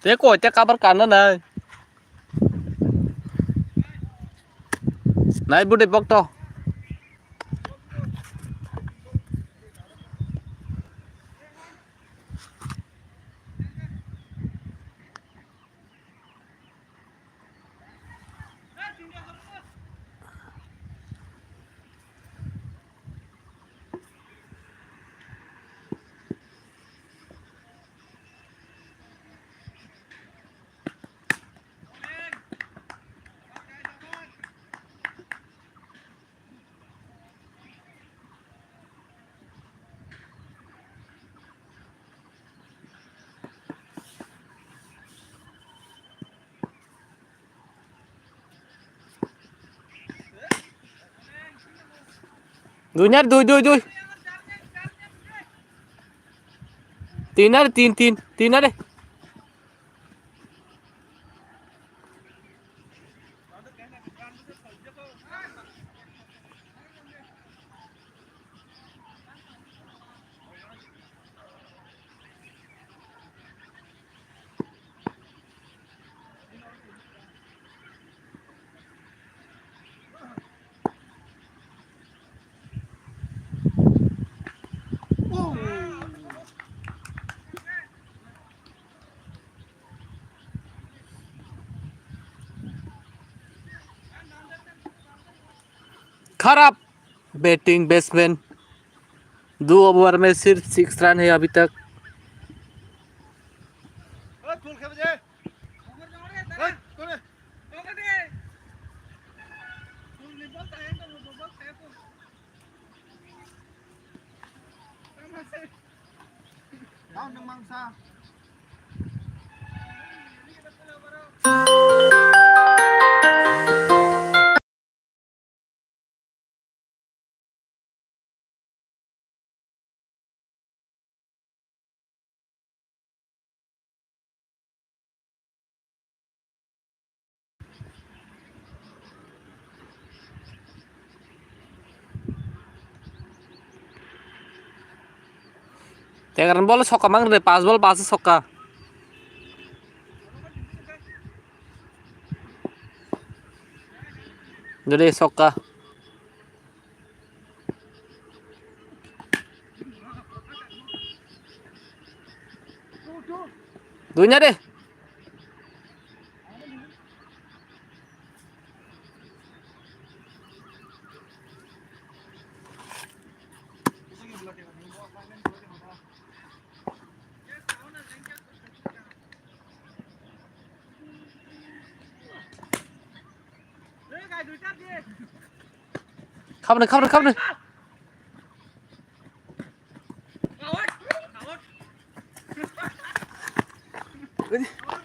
Thế cổ chắc kabar kanan này. Này bút đi bóc to. Đuôi nhá, đuôi. Tin á, tin á đi. खराब batting batsman 2 over में सिर्फ 6 run है अभी तक। Tegaran bola soka mang deh, pas bola pas soka. Jadi soka. Dunya deh. Come on.